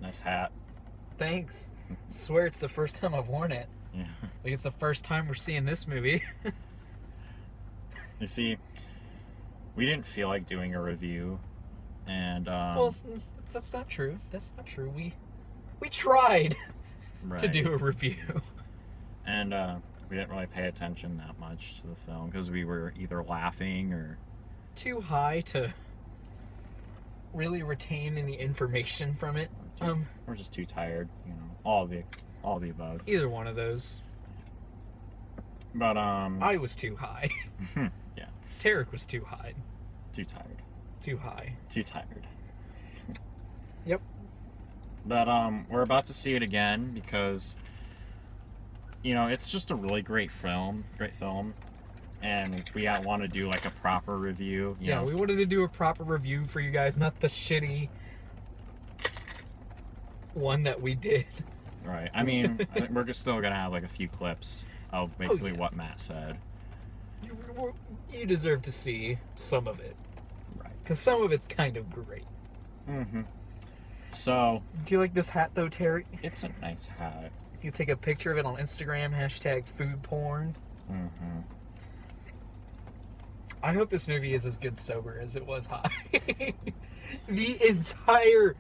Nice hat. Thanks. Swear it's the first time I've worn it. Yeah. Like it's the first time we're seeing this movie. You see, we didn't feel like doing a review, and Well, that's not true. That's not true. We tried right. to do a review. And we didn't really pay attention that much to the film because we were either laughing or Too high to really retain any information from it. we're just too tired, all the above. Either one of those. But I was too high. yeah, Tarek was too high. too tired. Too high. Too tired. Yep. But we're about to see it again because it's just a really great film, and we want to do like a proper review. Yeah, we wanted to do a proper review for you guys, not the shitty one that we did. Right. I mean, I think we're just still gonna have like a few clips of basically what Matt said. You deserve to see some of it. Right. Because some of it's kind of great. Mm-hmm. So. Do you like this hat though, Terry? It's a nice hat. You take a picture of it on Instagram, #food porn. Mm-hmm. I hope this movie is as good sober as it was high. The entire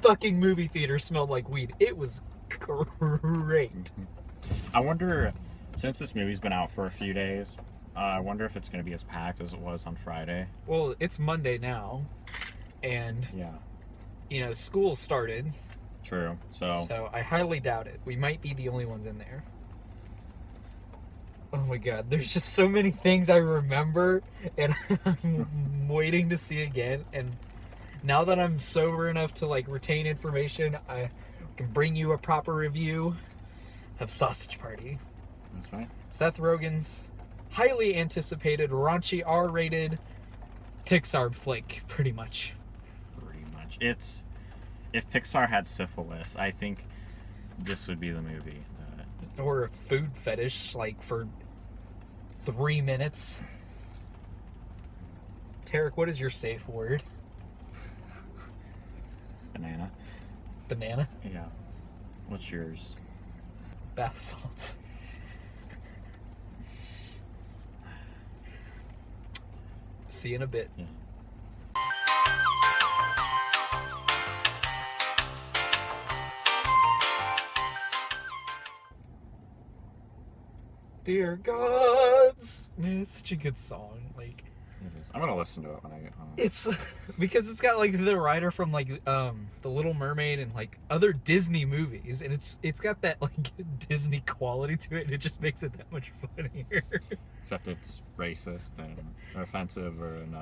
fucking movie theater smelled like weed. It was great. Mm-hmm. I wonder, since this movie's been out for a few days, I wonder if it's going to be as packed as it was on Friday. Well, it's Monday now, and yeah, school started. True. So I highly doubt it. We might be the only ones in there. Oh my god, there's just so many things I remember and I'm waiting to see again. And now that I'm sober enough to like retain information, I can bring you a proper review of Sausage Party. That's right. Seth Rogen's highly anticipated, raunchy, R-rated Pixar flick, pretty much. Pretty much. If Pixar had syphilis, I think this would be the movie. Or a food fetish, like for 3 minutes. Tarek, what is your safe word? Banana. Banana? Yeah. What's yours? Bath salts. See you in a bit. Yeah. Dear gods, man, it's such a good song. Like, It is. I'm gonna listen to it when I get home. it's because it's got like the writer from like The Little Mermaid and like other Disney movies, and it's got that like Disney quality to it, and it just makes it that much funnier. Except it's racist and offensive, and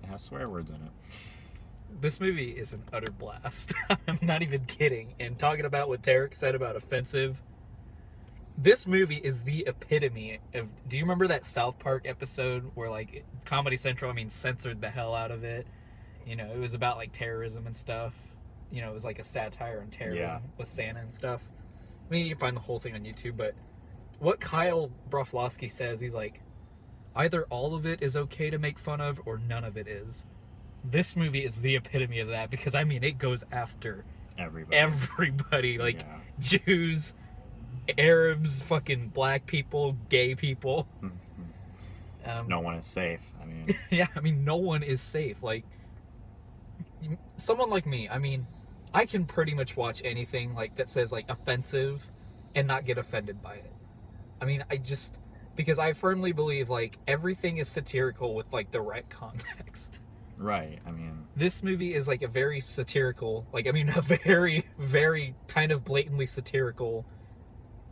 it has swear words in it. This movie is an utter blast. I'm not even kidding. And talking about what Tarek said about offensive, this movie is the epitome of... Do you remember that South Park episode where, like, Comedy Central, censored the hell out of it? It was about, like, terrorism and stuff. It was, like, a satire on terrorism with Santa and stuff. You can find the whole thing on YouTube, but what Kyle Broflovsky says, he's like, either all of it is okay to make fun of or none of it is. This movie is the epitome of that because, it goes after everybody. Like, Jews, Arabs, fucking black people, gay people. No one is safe. Yeah, no one is safe. Like, someone like me, I can pretty much watch anything like that says like offensive and not get offended by it. Because I firmly believe like everything is satirical with like the right context. Right. This movie is like a very satirical, a very, very kind of blatantly satirical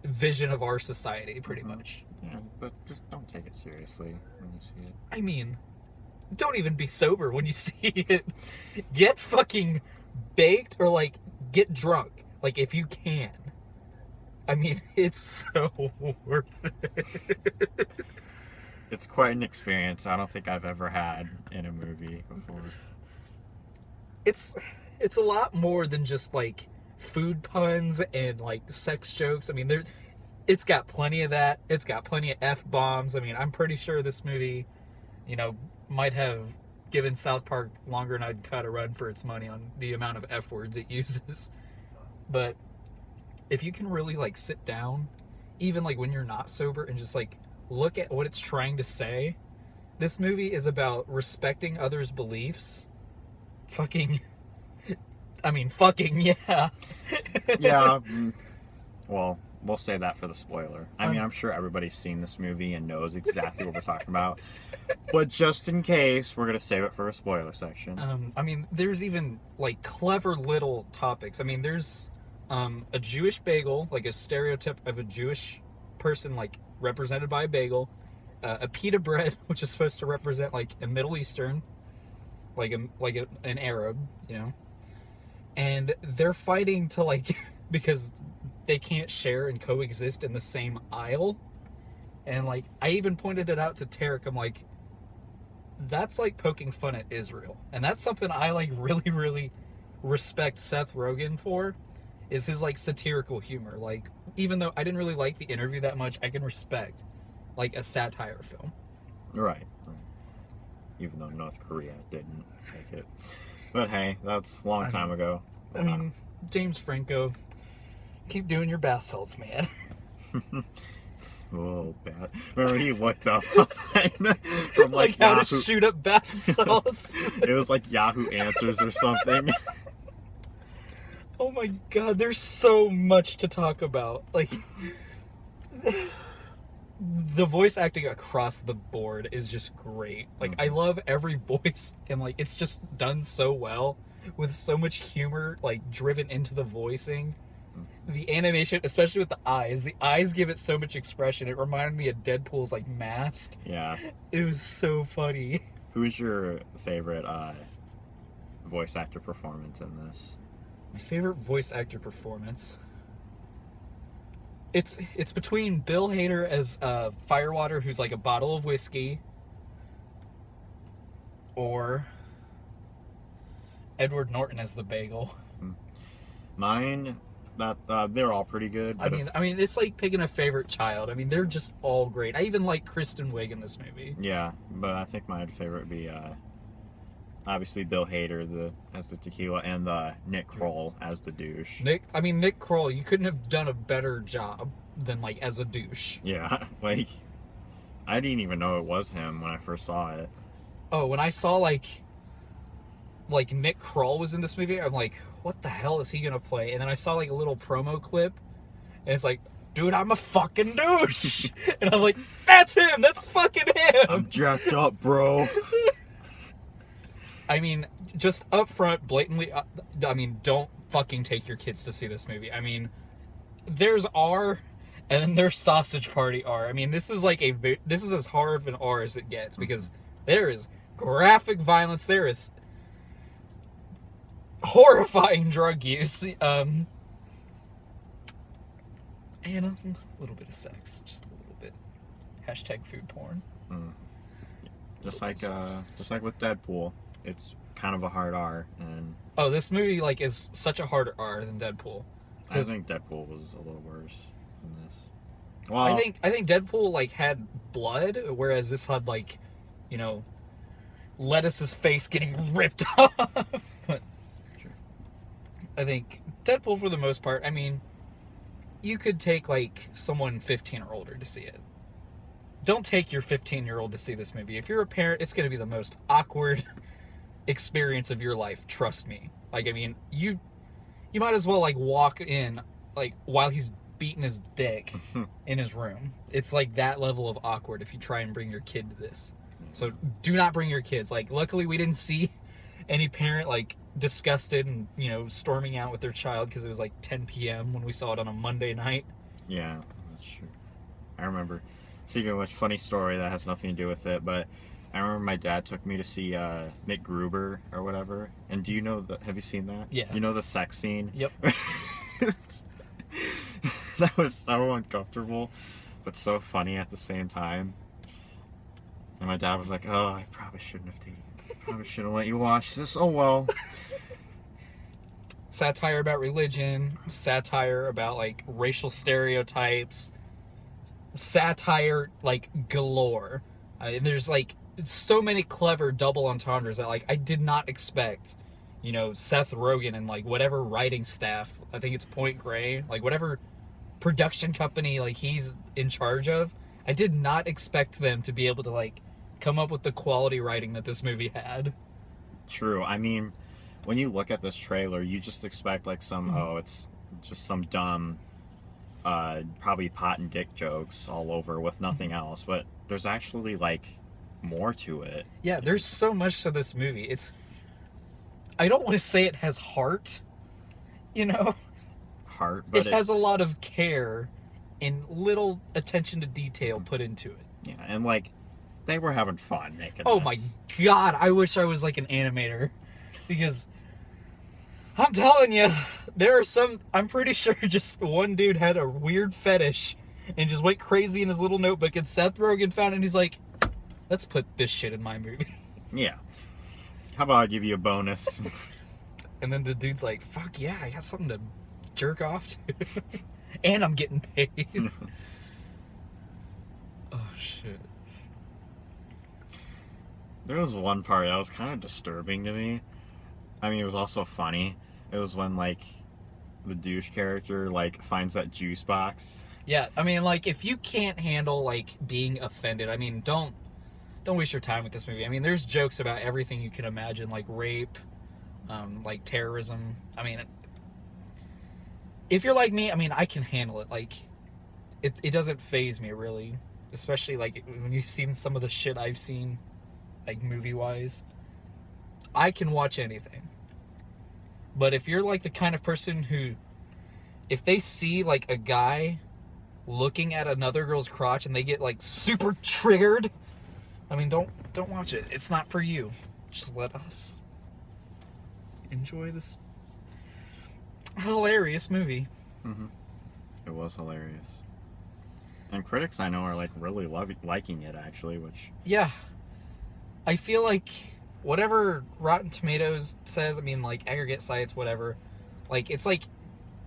vision of our society, pretty much. Yeah, but just don't take it seriously when you see it. Don't even be sober when you see it. Get fucking baked or like get drunk, like if you can. It's so worth it. It's quite an experience I don't think I've ever had in a movie before. It's a lot more than just like food puns and like sex jokes. It's got plenty of that. It's got plenty of F-bombs. I'm pretty sure this movie, might have given South Park longer than I'd cut a run for its money on the amount of F words it uses. but if you can really like sit down, even like when you're not sober, and just like look at what it's trying to say, this movie is about respecting others' beliefs. Fucking yeah. Yeah. Well, we'll say that for the spoiler. I mean, Um, I'm sure everybody's seen this movie and knows exactly what we're talking about. But just in case, we're going to save it for a spoiler section. I mean, there's even like clever little topics. I mean, there's a Jewish bagel, like a stereotype of a Jewish person, like represented by a bagel. A pita bread, which is supposed to represent like a Middle Eastern, an Arab, you know. And they're fighting to like because they can't share and coexist in the same aisle. And like I even pointed it out to Tarek. I'm like, that's like poking fun at Israel, and that's something I like really, really respect Seth Rogen for, is his like satirical humor. Like, even though I didn't really like The Interview that much, I can respect like a satire film. Right. Even though North Korea didn't take it. But hey, that's a long time ago. I mean, James Franco, keep doing your bath salts, man. Oh, bad. Remember he looked up from Like how Yahoo. to shoot up bath salts. It was like Yahoo Answers or something. Oh my god, there's so much to talk about. Like, the voice acting across the board is just great. Like, I love every voice, and like it's just done so well with so much humor like driven into the voicing. The animation, especially with the eyes give it so much expression. It reminded me of Deadpool's like mask. Yeah. It was so funny. Who's your favorite voice actor performance in this? My favorite voice actor performance. It's between Bill Hader as Firewater, who's like a bottle of whiskey, or Edward Norton as the bagel. Mine, they're all pretty good. I mean, it's like picking a favorite child. I mean, they're just all great. I even like Kristen Wiig in this movie. Yeah, but I think my favorite would be obviously Bill Hader as the tequila, and Nick Kroll as the douche. Nick Kroll, you couldn't have done a better job than like as a douche. Yeah, like I didn't even know it was him when I first saw it. Oh, when I saw like Nick Kroll was in this movie, I'm like, what the hell is he gonna play? And then I saw like a little promo clip, and it's like, dude, I'm a fucking douche. And I'm like, that's him. That's fucking him. I'm jacked up, bro. I mean, just up front, blatantly, I mean, don't fucking take your kids to see this movie. I mean, there's R, and then there's Sausage Party R. I mean, this is as hard of an R as it gets, because there is graphic violence, there is horrifying drug use, and a little bit of sex, just a little bit. Hashtag food porn. Just like with Deadpool, it's kind of a hard R, and Oh, this movie like is such a harder R than Deadpool. I think Deadpool was a little worse than this. Well, I think Deadpool like had blood, whereas this had like, you know, Lettuce's face getting ripped off. But Sure. I think Deadpool, for the most part, I mean, you could take like someone 15 or older to see it. Don't take your 15-year-old to see this movie. If you're a parent, it's going to be the most awkward experience of your life. Trust me. Like, I mean, you might as well like walk in like while he's beating his dick in his room. It's like that level of awkward if you try and bring your kid to this. So do not bring your kids. Like, luckily we didn't see any parent like disgusted and, you know, storming out with their child because it was like 10 p.m. when we saw it on a Monday night. Yeah, that's true. I remember. Speaking of which, funny story that has nothing to do with it, but I remember my dad took me to see Mick Gruber or whatever. And do you know have you seen that? Yeah. You know the sex scene? Yep. That was so uncomfortable, but so funny at the same time. And my dad was like, "Oh, I probably shouldn't have taken. Probably shouldn't let you watch this. Oh well." Satire about religion, satire about like racial stereotypes, satire like galore. And there's like so many clever double entendres that like I did not expect you know, Seth Rogen and like whatever writing staff, I think it's Point Grey, like whatever production company like he's in charge of, I did not expect them to be able to like come up with the quality writing that this movie had. True. I mean, when you look at this trailer, you just expect like some, oh, it's just some dumb, probably pot and dick jokes all over with nothing else. But there's actually like more to it. Yeah, there's so much to this movie. I don't want to say it has heart, you know? Heart, but it has a lot of care and little attention to detail put into it. Yeah, and like they were having fun making Oh this. my god, I wish I was like an animator, because I'm telling you, there are some, I'm pretty sure just one dude had a weird fetish and just went crazy in his little notebook, and Seth Rogen found it and he's like, let's put this shit in my movie. Yeah. How about I give you a bonus? And then the dude's like, fuck yeah, I got something to jerk off to. And I'm getting paid. Oh shit. There was one part that was kind of disturbing to me. I mean, it was also funny. It was when like the douche character like finds that juice box. Yeah, I mean, like, if you can't handle like being offended, I mean, don't waste your time with this movie. I mean, there's jokes about everything you can imagine, like rape, like terrorism. I mean, if you're like me, I mean, I can handle it. Like, it doesn't faze me really, especially like when you've seen some of the shit I've seen, like movie wise. I can watch anything. But if you're like the kind of person who, if they see like a guy looking at another girl's crotch and they get like super triggered, I mean, don't watch it. It's not for you. Just let us enjoy this hilarious movie. Mm-hmm. It was hilarious. And critics I know are like really liking it actually, which Yeah. I feel like whatever Rotten Tomatoes says, I mean, like aggregate sites, whatever, like it's like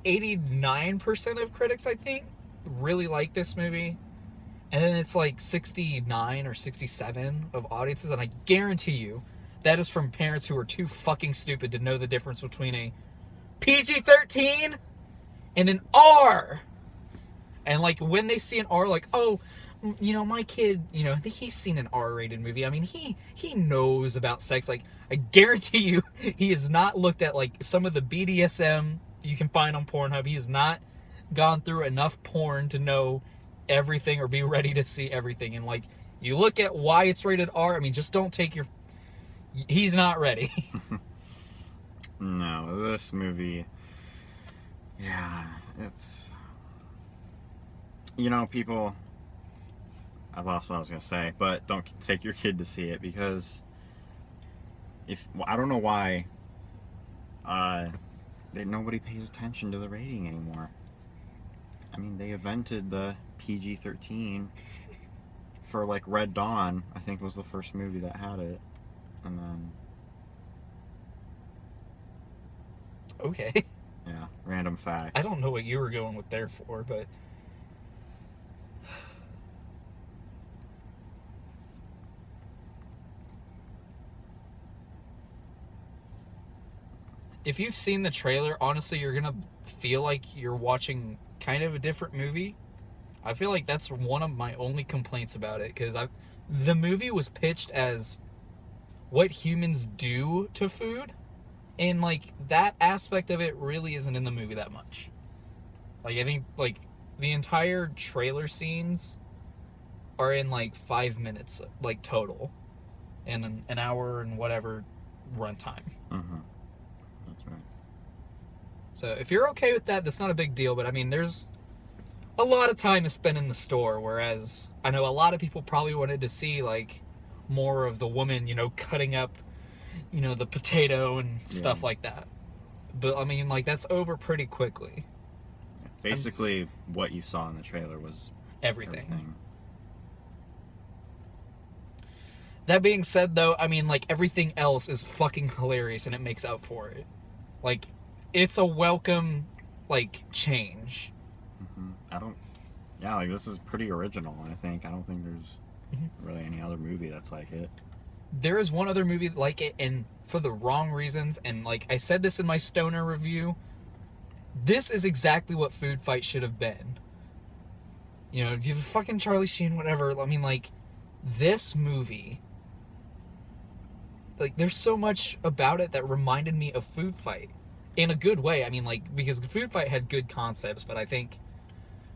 89% of critics, I think, really like this movie. And then it's like 69 or 67 of audiences, and I guarantee you that is from parents who are too fucking stupid to know the difference between a PG-13 and an R. And like when they see an R, like, oh, you know, my kid, you know, he's seen an R-rated movie. I mean, he knows about sex. Like, I guarantee you, he has not looked at like some of the BDSM you can find on Pornhub. He has not gone through enough porn to know everything or be ready to see everything. And like, you look at why it's rated R. I mean, just don't take your. He's not ready. no, this movie. Yeah, it's. You know, people. I've lost what I was gonna say, but don't take your kid to see it because I don't know why. Nobody pays attention to the rating anymore. I mean, they invented the PG-13 for like Red Dawn. I think was the first movie that had it, and then Okay. yeah, random fact. I don't know what you were going with there for, but if you've seen the trailer, honestly, you're gonna feel like you're watching kind of a different movie. I feel like that's one of my only complaints about it, because the movie was pitched as what humans do to food, and like that aspect of it really isn't in the movie that much. Like, I think like the entire trailer scenes are in like 5 minutes, like total, and an hour and whatever runtime. Mm-hmm. That's right. So if you're okay with that, that's not a big deal. But I mean, there's a lot of time is spent in the store, whereas I know a lot of people probably wanted to see like more of the woman, you know, cutting up, you know, the potato and stuff like that. But I mean, like, that's over pretty quickly. Yeah. Basically, what you saw in the trailer was everything. That being said, though, I mean, like, everything else is fucking hilarious, and it makes up for it. Like, it's a welcome, like, change. Mm-hmm. Like, this is pretty original, I think. I don't think there's really any other movie that's like it. There is one other movie like it, and for the wrong reasons. And like I said this in my Stoner review, this is exactly what Food Fight should have been. You know, you fucking Charlie Sheen, whatever. I mean, like, this movie, like, there's so much about it that reminded me of Food Fight in a good way. I mean, like, because Food Fight had good concepts, but I think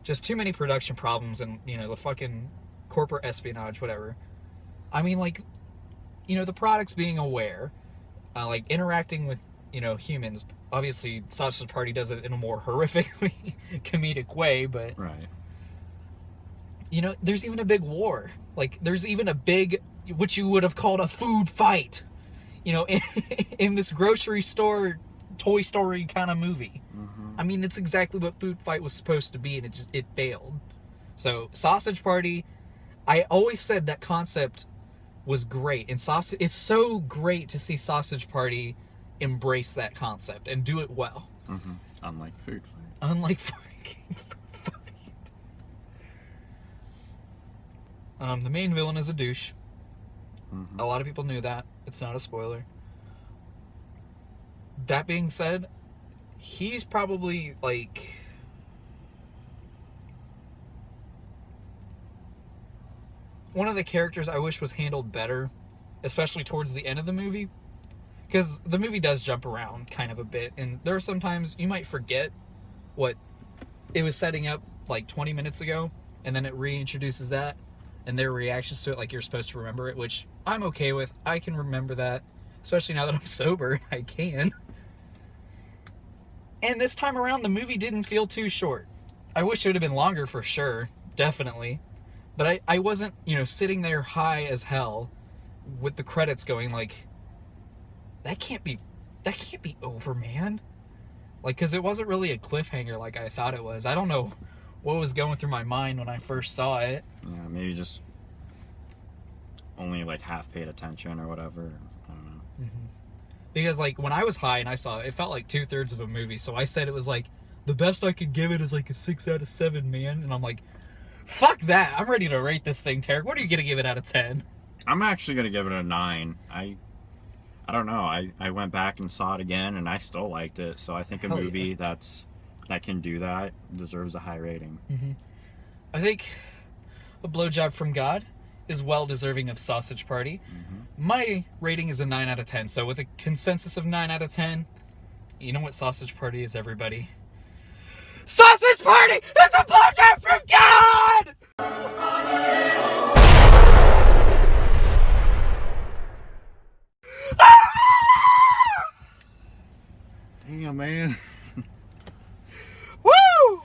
just too many production problems and, you know, the fucking corporate espionage, whatever. I mean, like, you know, the products being aware, like, interacting with, you know, humans. Obviously, Sausage Party does it in a more horrifically comedic way, but... Right. You know, there's even a big war. Like, there's even a big, what you would have called a food fight, you know, in this grocery store, Toy Story kind of movie. Mm-hmm. I mean, it's exactly what Food Fight was supposed to be, and it failed. So, Sausage Party, I always said that concept was great. And it's so great to see Sausage Party embrace that concept and do it well. Mm-hmm. Unlike Food Fight. Unlike fucking Food Fight. The main villain is a douche. Mm-hmm. A lot of people knew that. It's not a spoiler. That being said, he's probably, like... one of the characters I wish was handled better, especially towards the end of the movie. Because the movie does jump around kind of a bit, and there are sometimes you might forget what it was setting up like 20 minutes ago, and then it reintroduces that, and their reactions to it like you're supposed to remember it, which I'm okay with. I can remember that, especially now that I'm sober. I can. And this time around, the movie didn't feel too short. I wish it would have been longer for sure, definitely. But I wasn't, you know, sitting there high as hell with the credits going like, that can't be over, man. Like, because it wasn't really a cliffhanger like I thought it was. I don't know what was going through my mind when I first saw it. Yeah, maybe just only like half paid attention or whatever. I don't know. Mm-hmm. Because like when I was high and I saw it, it felt like 2/3 of a movie. So I said it was like, the best I could give it is like a 6 out of 7, man. And I'm like, fuck that. I'm ready to rate this thing, Tarek. What are you going to give it out of 10? I'm actually going to give it a 9. I don't know. I went back and saw it again, and I still liked it. So I think a Hell movie that can do that deserves a high rating. Mm-hmm. I think A Blowjob from God is well deserving of Sausage Party. Mm-hmm. My rating is a 9 out of 10. So with a consensus of 9 out of 10, you know what Sausage Party is, everybody? Sausage Party is a blowjob from God! Damn, man. Woo!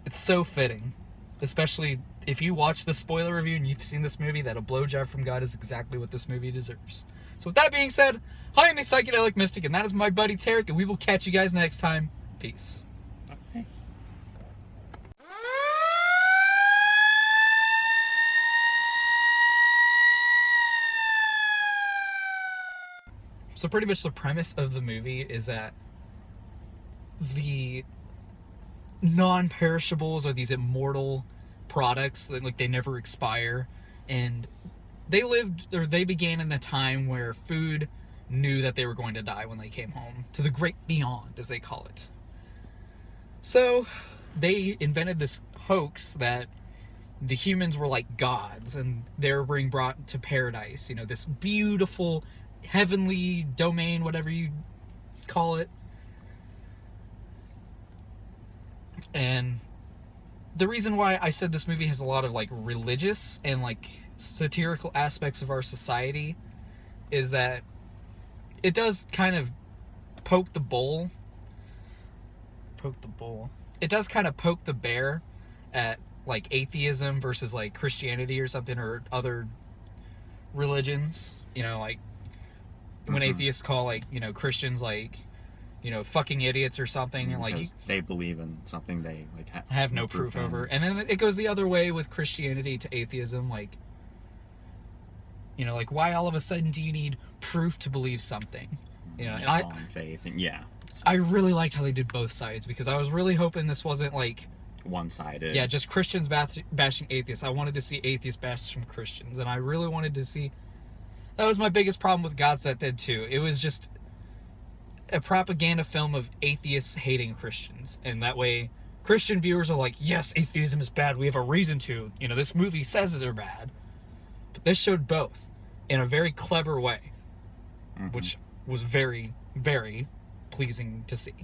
It's so fitting, especially if you watch the spoiler review and you've seen this movie, that A Blowjob from God is exactly what this movie deserves. So with that being said, I am the Psychedelic Mystic, and that is my buddy Tarek, and we will catch you guys next time. Peace. Okay. So pretty much the premise of the movie is that the non-perishables are these immortal products that like they never expire, and they began in a time where food knew that they were going to die when they came home to the great beyond, as they call it. So they invented this hoax that the humans were like gods and they were being brought to paradise, you know, this beautiful heavenly domain, whatever you call it. And the reason why I said this movie has a lot of like religious and like satirical aspects of our society is that it does kind of poke the bull. It does kind of poke the bear at like atheism versus like Christianity or something, or other religions. You know, like when atheists call like, you know, Christians like, you know, fucking idiots or something, and like they believe in something they like have no proof over. And then it goes the other way with Christianity to atheism, like, you know, like why all of a sudden do you need proof to believe something? You know, and it's all in faith, and yeah. I really liked how they did both sides, because I was really hoping this wasn't like one-sided. Yeah, just Christians bashing atheists. I wanted to see atheists bash from Christians, and I really wanted to see That was my biggest problem with Gods That Dead 2. It was just a propaganda film of atheists hating Christians. And that way, Christian viewers are like, yes, atheism is bad. We have a reason to. You know, this movie says they're bad. But this showed both in a very clever way, which was very, very pleasing to see.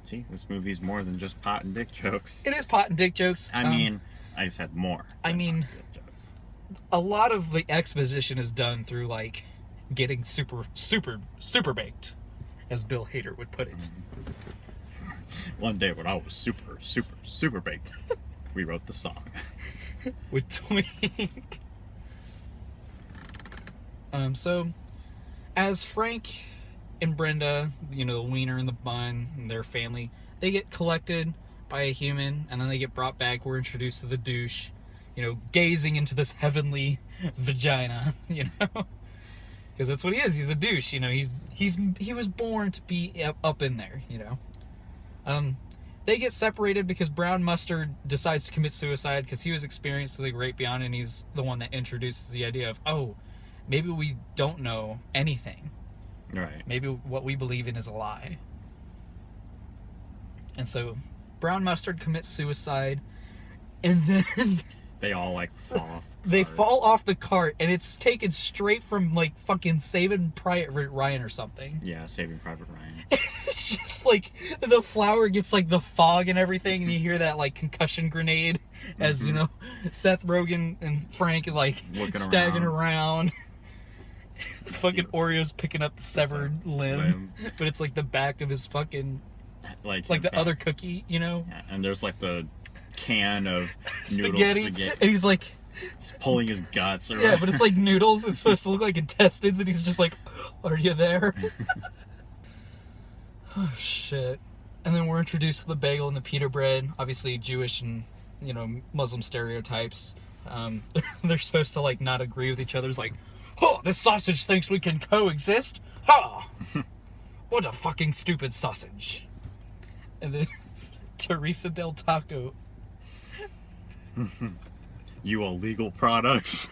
See, this movie's more than just pot and dick jokes. It is pot and dick jokes. I mean, I said more. I mean, a lot of the exposition is done through, like, getting super baked, as Bill Hader would put it. One day when I was super baked, we wrote the song. With Twink. So, as Frank and Brenda, you know, the wiener and the bun and their family, they get collected by a human, and then they get brought back. We're introduced to the douche, you know, gazing into this heavenly vagina, you know, because that's what he is. He's a douche, you know. He was born to be up in there, you know. They get separated because Brown Mustard decides to commit suicide because he was experienced to the great beyond, and he's the one that introduces the idea of, oh, maybe we don't know anything. Right. Maybe what we believe in is a lie. And so Brown Mustard commits suicide, and then they all like fall off the they cart. fall off the cart, and it's taken straight from like fucking Saving Private Ryan or something. Yeah, Saving Private Ryan. It's just like the flower gets like the fog and everything, and you hear that like concussion grenade as you know Seth Rogen and Frank like Looking staggering around. Fucking Oreo's picking up the severed limb, but it's like the back of his fucking like the other cookie, you know. Yeah, and there's like the can of spaghetti, spaghetti, and he's like, he's pulling his guts. Or yeah, but it's like noodles. It's supposed to look like intestines, and he's just like, "Are you there?" Oh shit! And then we're introduced to the bagel and the pita bread, obviously Jewish and you know Muslim stereotypes. They're supposed to like not agree with each other. It's like, oh, this sausage thinks we can coexist? Ha! What a fucking stupid sausage. And then Teresa Del Taco. You illegal products.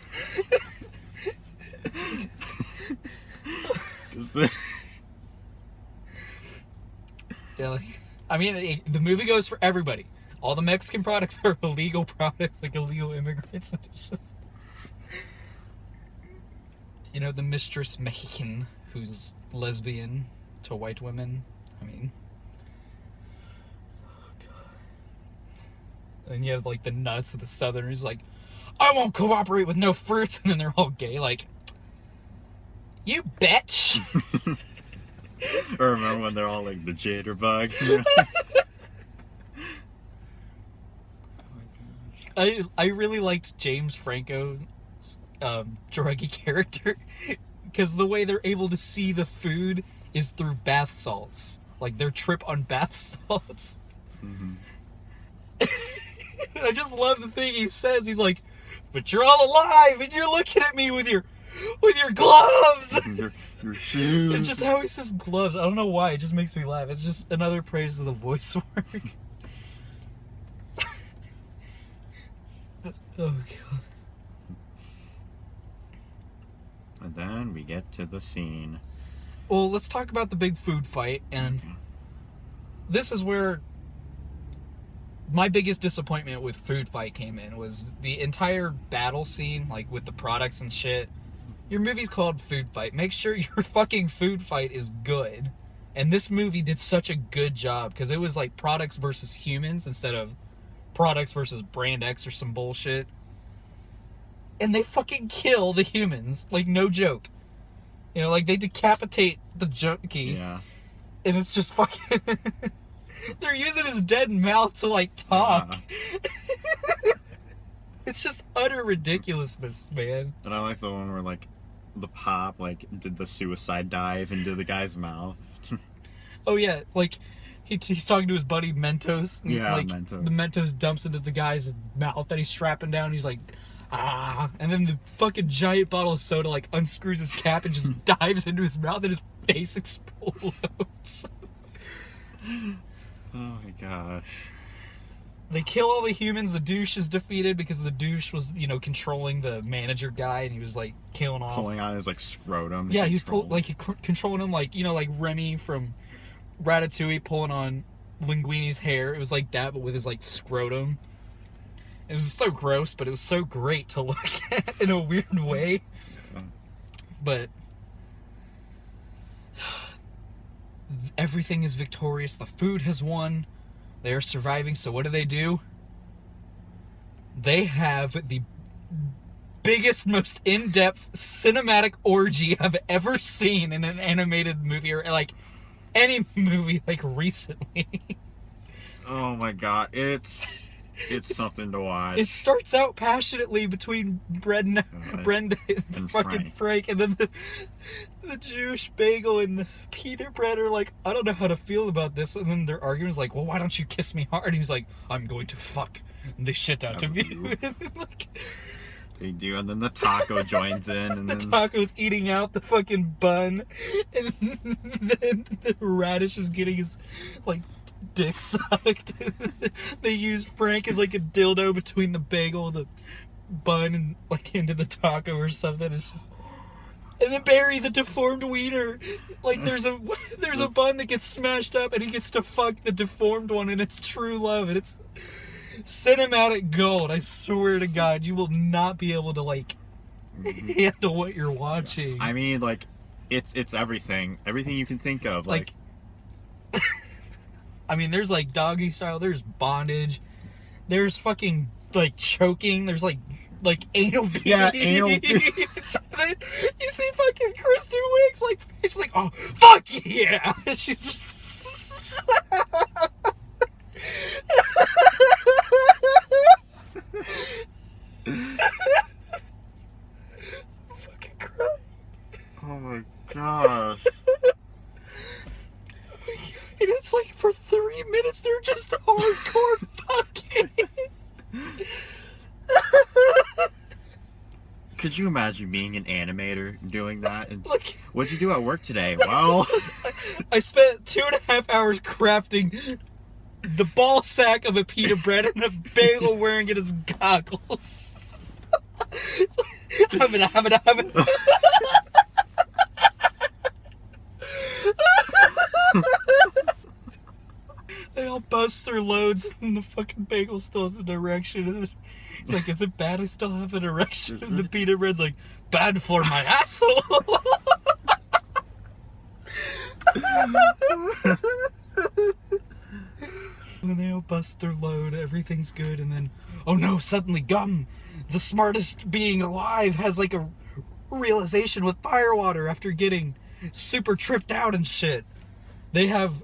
Yeah, like, I mean, the movie goes for everybody. All the Mexican products are illegal products, like illegal immigrants. It's just, you know, the Mistress Mexican, who's lesbian to white women. I mean, oh God. And you have like the nuts of the Southerners, like, I won't cooperate with no fruits, and then they're all gay, like, you bitch. Or remember when they're all like the jitterbug? You know? I really liked James Franco's druggy character because the way they're able to see the food is through bath salts, like their trip on bath salts. I just love the thing he says. He's like, "But you're all alive, and you're looking at me with your gloves." Your shoes. It's just how he says gloves. I don't know why. It just makes me laugh. It's just another praise of the voice work. Oh God. And then we get to the scene. Well, let's talk about the big food fight, and this is where my biggest disappointment with Food Fight came in, was the entire battle scene, like with the products and shit. Your movie's called Food Fight. Make sure your fucking food fight is good. And this movie did such a good job, because it was like products versus humans instead of products versus brand X or some bullshit. And they fucking kill the humans, like no joke. You know, like they decapitate the junkie. Yeah. And it's just fucking... They're using his dead mouth to like talk. Yeah. It's just utter ridiculousness, man. And I like the one where like the pop like did the suicide dive into the guy's mouth. Oh yeah, like he's talking to his buddy Mentos. And, yeah, like, Mentos. The Mentos dumps into the guy's mouth that he's strapping down. He's like, ah, and then the fucking giant bottle of soda like unscrews his cap and just dives into his mouth, and his face explodes. Oh my gosh. They kill all the humans. The douche is defeated because the douche was, controlling the manager guy, and he was like killing off. Pulling on his like scrotum. Yeah, he was controlling him, like like Remy from Ratatouille pulling on Linguini's hair. It was like that, but with his like scrotum. It was so gross, but it was so great to look at in a weird way. But everything is victorious. The food has won. They are surviving. So what do? They have the biggest, most in-depth cinematic orgy I've ever seen in an animated movie, or like any movie like recently. Oh my god, it's something to watch. It starts out passionately between Brenda and fucking Frank, and then the Jewish bagel and the peanut bread are like, I don't know how to feel about this, and then their argument is like, well, why don't you kiss me hard? And he's like, I'm going to fuck the shit out of you. Like, they do, and then the taco joins in, and the then taco's eating out the fucking bun, and then the radish is getting his like dick sucked. They use Frank as like a dildo between the bagel, the bun, and like into the taco or something. It's just, and then Barry, the deformed wiener, like there's a bun that gets smashed up, and he gets to fuck the deformed one, and it's true love, and it's cinematic gold. I swear to God, you will not be able to like handle what you're watching. I mean, like, it's everything you can think of, like I mean, there's like doggy style, there's bondage, there's fucking like choking, there's like anal beads. Yeah, anal beads. You see fucking Kristen Wiig's like, she's like, oh fuck yeah, she's just fucking crying. oh my gosh. And it's like for 3 minutes they're just hardcore fucking. Could you imagine being an animator doing that? And Like, what'd you do at work today? Well, I spent 2.5 hours crafting the ball sack of a pita bread and a bagel wearing it as goggles. Have it. They all bust their loads, and the fucking bagel still has an erection. And it's like, is it bad I still have an erection? And the pita bread's like, bad for my asshole. And then they all bust their load, everything's good, and then, oh no, suddenly Gum, the smartest being alive, has like a realization with firewater after getting super tripped out and shit. They have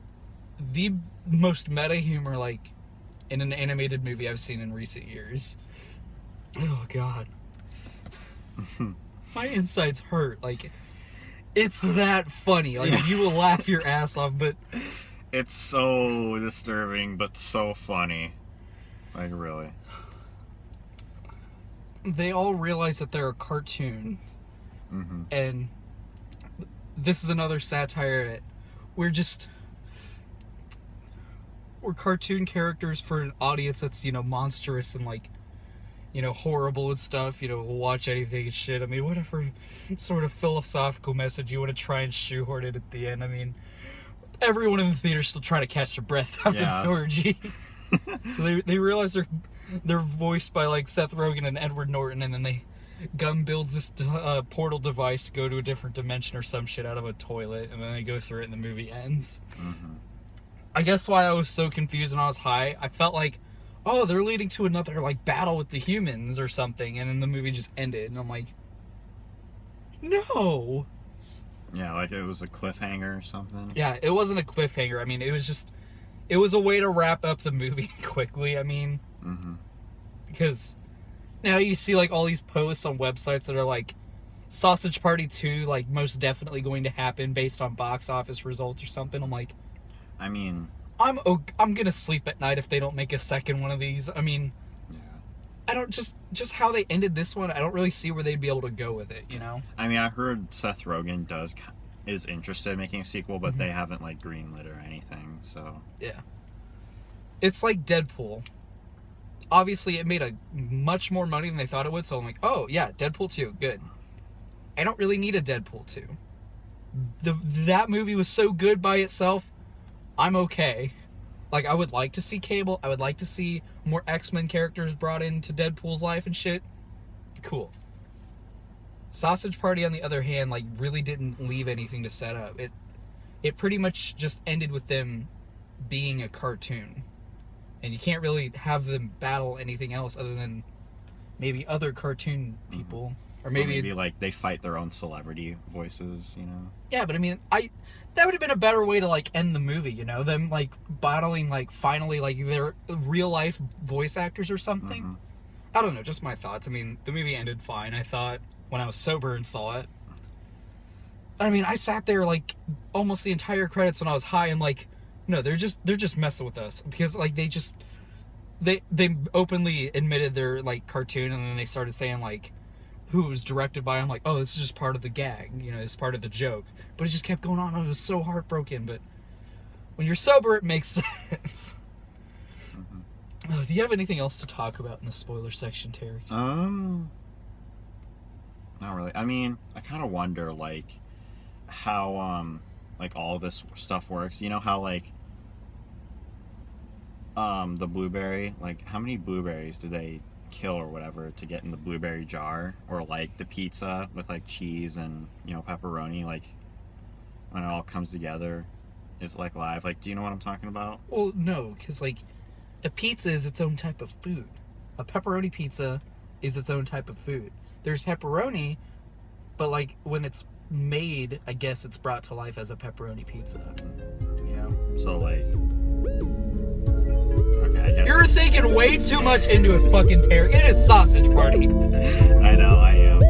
the most meta humor, like, in an animated movie I've seen in recent years. Oh god. My insides hurt. Like, it's that funny. Like, you will laugh your ass off, but it's so disturbing, but so funny. Like, really. They all realize that they're cartoons. Mm-hmm. And this is another satire at we're cartoon characters for an audience that's, monstrous and like, horrible and stuff. Will watch anything and shit. I mean, whatever sort of philosophical message you want to try and shoehorn it at the end. I mean, everyone in the theater's still trying to catch their breath after the orgy. So they realize they're voiced by like Seth Rogen and Edward Norton, and then Gum builds this portal device to go to a different dimension or some shit out of a toilet, and then they go through it and the movie ends. Mm-hmm. I guess why I was so confused when I was high, I felt like, oh, they're leading to another like battle with the humans or something, and then the movie just ended, and I'm like, no. Yeah, like it was a cliffhanger or something. Yeah, it wasn't a cliffhanger. I mean, it was a way to wrap up the movie quickly. I mean, because now you see like all these posts on websites that are like, Sausage Party 2, like most definitely going to happen based on box office results or something. I'm like, I mean, I'm gonna sleep at night if they don't make a second one of these. I mean, yeah. I don't just how they ended this one. I don't really see where they'd be able to go with it. I mean, I heard Seth Rogen is interested in making a sequel, but they haven't like greenlit or anything. So yeah, it's like Deadpool. obviously it made a much more money than they thought it would. So I'm like, oh yeah, Deadpool 2, good. I don't really need a Deadpool 2. That movie was so good by itself. I'm okay. Like, I would like to see Cable. I would like to see more X-Men characters brought into Deadpool's life and shit. Cool. Sausage Party, on the other hand, like, really didn't leave anything to set up. It pretty much just ended with them being a cartoon. And you can't really have them battle anything else other than maybe other cartoon people. Or maybe like they fight their own celebrity voices, you know? Yeah, but I mean, that would have been a better way to like end the movie, you know? Them like battling like finally like their real life voice actors or something. Mm-hmm. I don't know, just my thoughts. I mean, the movie ended fine, I thought, when I was sober and saw it. I mean, I sat there like almost the entire credits when I was high and like, no, they're just messing with us because like they openly admitted their like cartoon, and then they started saying like who it was directed by. I'm like, oh, this is just part of the gag, you know, it's part of the joke. But it just kept going on. I was so heartbroken. But when you're sober, it makes sense. Mm-hmm. Do you have anything else to talk about in the spoiler section, Terry? Not really. I mean, I kind of wonder like how like all this stuff works. You know how like the blueberry, like how many blueberries do they kill or whatever to get in the blueberry jar, or like the pizza with like cheese and, you know, pepperoni, like when it all comes together is like live. Like, do you know what I'm talking about? Well, no, because like a pizza is its own type of food. A pepperoni pizza is its own type of food. There's pepperoni, but like when it's made, I guess it's brought to life as a pepperoni pizza. You know? So like, okay, I guess You're thinking way too much into it, fucking Terry. It is Sausage Party. I know, I am.